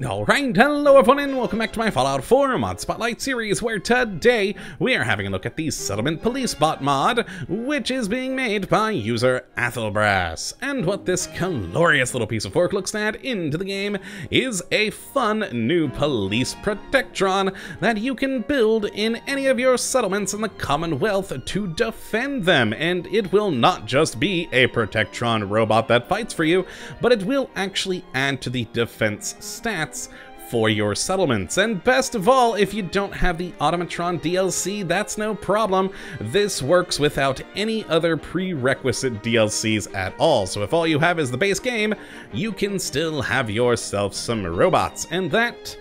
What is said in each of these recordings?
Alright, hello everyone and welcome back to my Fallout 4 Mod Spotlight series, where today we are having a look at the Settlement Police Bot mod, which is being made by user Athelbrass. And what this glorious little piece of work looks to add into the game is a fun new police protectron that you can build in any of your settlements in the Commonwealth to defend them. And it will not just be a protectron robot that fights for you, but it will actually add to the defense stats for your settlements. And best of all, if you don't have the Automatron DLC, that's no problem. This works without any other prerequisite DLCs at all. So if all you have is the base game, you can still have yourself some robots, and that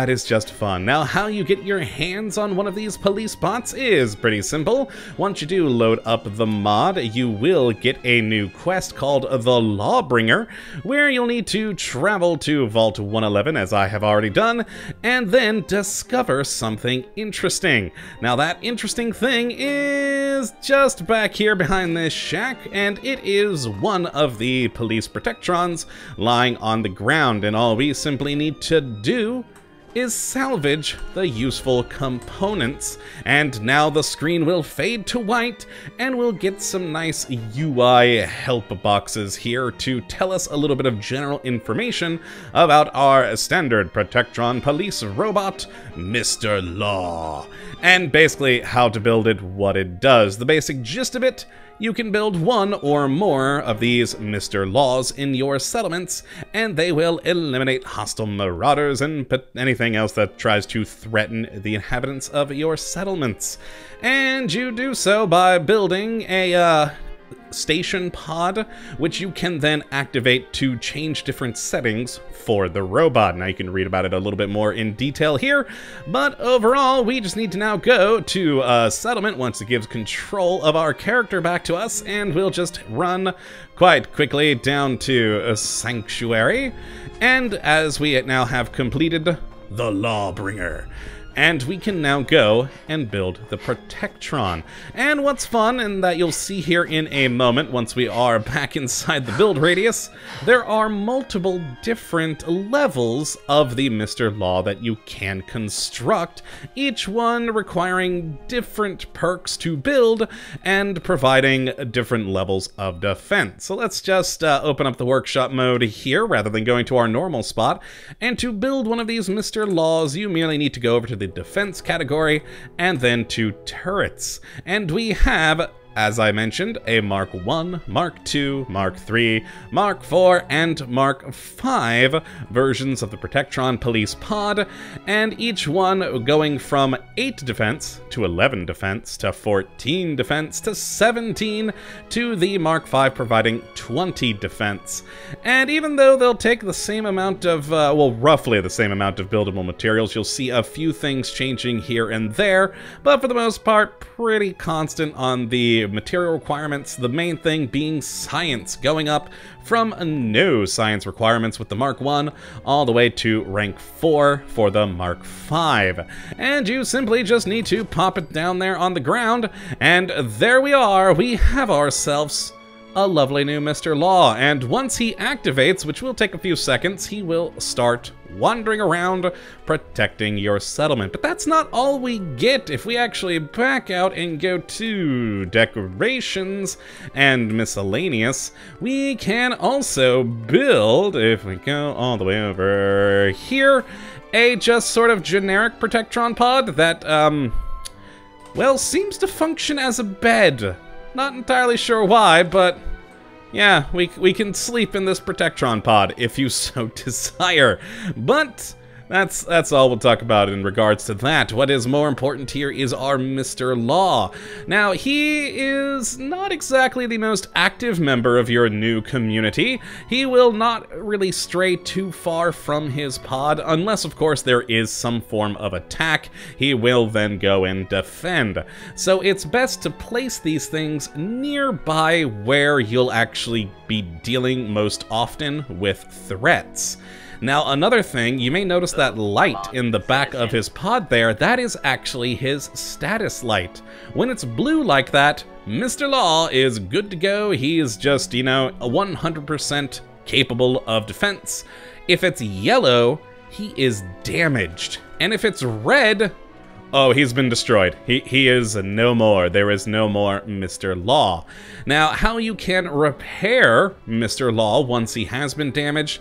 is just fun. Now, how you get your hands on one of these police bots is pretty simple. Once you do load up the mod, you will get a new quest called the Lawbringer, where you'll need to travel to Vault 111, as I have already done, and then discover something interesting. Now, that interesting thing is just back here behind this shack, and it is one of the police protectrons lying on the ground, and all we simply need to do is salvage the useful components. And now the screen will fade to white, and we'll get some nice UI help boxes here to tell us a little bit of general information about our standard Protectron police robot, Mr. Law, and basically how to build it, what it does. The basic gist of it: you can build one or more of these Mr. Laws in your settlements, and they will eliminate hostile marauders and anything else that tries to threaten the inhabitants of your settlements. And you do so by building a station pod, which you can then activate to change different settings for the robot. Now, you can read about it a little bit more in detail here, but overall, we just need to now go to a settlement once it gives control of our character back to us, and we'll just run quite quickly down to a sanctuary. And as we now have completed the Lawbringer, and we can now go and build the Protectron. And what's fun, and that you'll see here in a moment once we are back inside the build radius, there are multiple different levels of the Mr. Law that you can construct, each one requiring different perks to build and providing different levels of defense. So let's just open up the workshop mode here rather than going to our normal spot. And to build one of these Mr. Laws, you merely need to go over to the defense category and then to turrets. And we have, as I mentioned, a Mark 1, Mark 2, Mark 3, Mark 4, and Mark 5 versions of the Protectron Police Pod, and each one going from 8 defense to 11 defense to 14 defense to 17 to the Mark 5 providing 20 defense. And even though they'll take the same amount of, well, roughly the same amount of buildable materials, you'll see a few things changing here and there, but for the most part, pretty constant on the material requirements, the main thing being science, going up from no science requirements with the Mark 1 all the way to rank 4 for the Mark 5. And you simply just need to pop it down there on the ground, and there we are. We have ourselves a lovely new Mr. Law, and once he activates, which will take a few seconds, he will start wandering around protecting your settlement. But that's not all we get. If we actually back out and go to decorations and miscellaneous, we can also build, if we go all the way over here, a just sort of generic Protectron pod that, well, seems to function as a bed. Not entirely sure why, but yeah, we can sleep in this Protectron pod if you so desire. But that's all we'll talk about in regards to that. What is more important here is our Mr. Law. Now, he is not exactly the most active member of your new community. He will not really stray too far from his pod, unless, of course, there is some form of attack. He will then go and defend. So it's best to place these things nearby where you'll actually be dealing most often with threats. Now, another thing, you may notice that light in the back of his pod there, that is actually his status light. When it's blue like that, Mr. Law is good to go. He is just, you know, 100% capable of defense. If it's yellow, he is damaged. And if it's red, oh, he's been destroyed. He is no more. There is no more Mr. Law. Now, how you can repair Mr. Law once he has been damaged,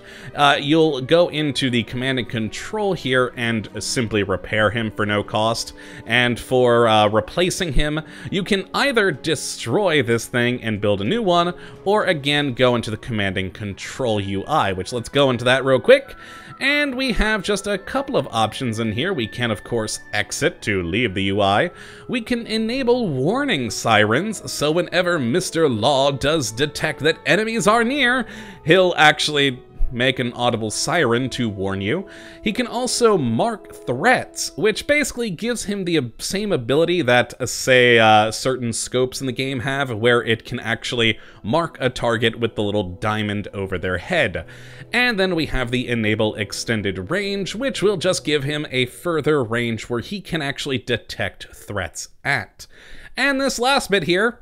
you'll go into the command and control here and simply repair him for no cost. And for replacing him, you can either destroy this thing and build a new one, or again, go into the command and control UI, which let's go into that real quick. And we have just a couple of options in here. We can, of course, exit to leave the UI. We can enable warning sirens, so whenever Mr. Law does detect that enemies are near, he'll actually make an audible siren to warn you. He can also mark threats, which basically gives him the same ability that, say, certain scopes in the game have, where it can actually mark a target with the little diamond over their head. And then we have the enable extended range, which will just give him a further range where he can actually detect threats at. And this last bit here,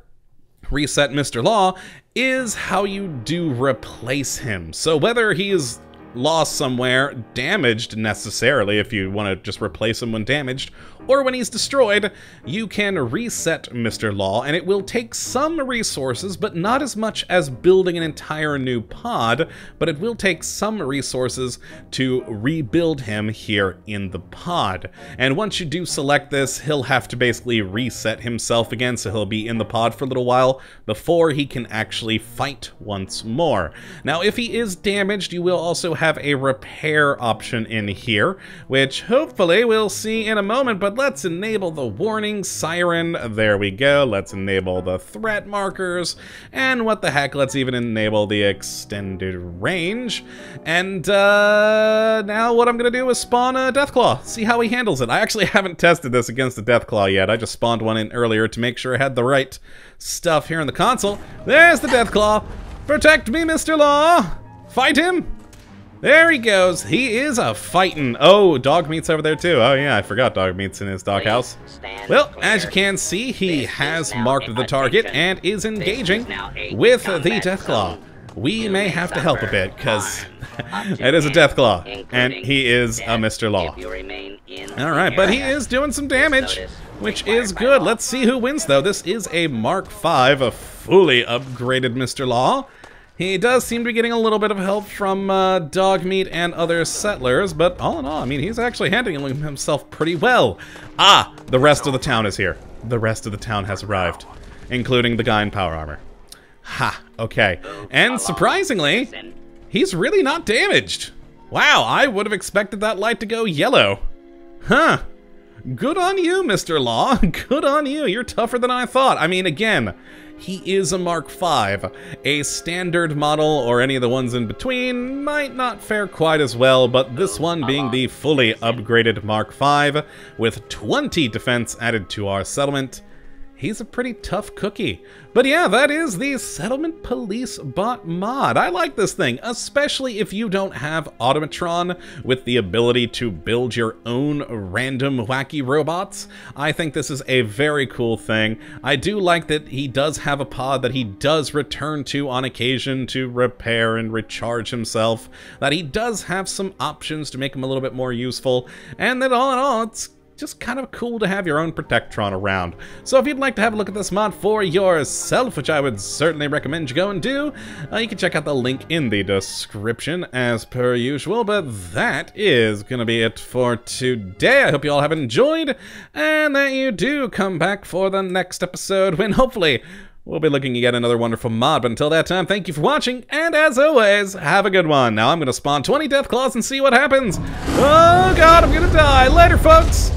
reset Mr. Law, is how you do replace him. So whether he's lost somewhere, damaged necessarily, if you want to just replace him when damaged, or when he's destroyed, you can reset Mr. Law, and it will take some resources, but not as much as building an entire new pod, but it will take some resources to rebuild him here in the pod. And once you do select this, he'll have to basically reset himself again, so he'll be in the pod for a little while before he can actually fight once more. Now, if he is damaged, you will also have a repair option in here, which hopefully we'll see in a moment, but let's enable the warning siren. There we go. Let's enable the threat markers. And what the heck, let's even enable the extended range. And now what I'm going to do is spawn a Deathclaw. See how he handles it. I actually haven't tested this against the Deathclaw yet. I just spawned one in earlier to make sure I had the right stuff here in the console. There's the Deathclaw. Protect me, Mr. Law. Fight him. There he goes. He is a fightin'. Oh, dog meat's over there too. Oh yeah, I forgot dog meat's in his doghouse. Well, as you can see, he has marked the target and is engaging with the Deathclaw. We may have to help a bit, because it is a Deathclaw, and he is a Mr. Law. Alright, but he is doing some damage, which is good. Let's see who wins, though. This is a Mark V, a fully upgraded Mr. Law. He does seem to be getting a little bit of help from Dogmeat and other settlers, but all in all, I mean, he's actually handling himself pretty well. Ah, the rest of the town is here. The rest of the town has arrived, including the guy in power armor. Ha, okay. And surprisingly, he's really not damaged. Wow, I would have expected that light to go yellow. Huh. Good on you, Mr. Law. Good on you. You're tougher than I thought. I mean, again, he is a Mark V. A standard model, or any of the ones in between, might not fare quite as well, but this one being the fully upgraded Mark V, with 20 defense added to our settlement, he's a pretty tough cookie. But yeah, that is the Settlement Police Bot mod. I like this thing, especially if you don't have Automatron with the ability to build your own random wacky robots. I think this is a very cool thing. I do like that he does have a pod that he does return to on occasion to repair and recharge himself, that he does have some options to make him a little bit more useful, and that all in all, it's just kind of cool to have your own Protectron around. So if you'd like to have a look at this mod for yourself, which I would certainly recommend you go and do, you can check out the link in the description as per usual. But that is going to be it for today. I hope you all have enjoyed, and that you do come back for the next episode, when hopefully we'll be looking at yet another wonderful mod. But until that time, thank you for watching, and as always, have a good one. Now I'm going to spawn 20 Deathclaws and see what happens. Oh god, I'm going to die. Later, folks!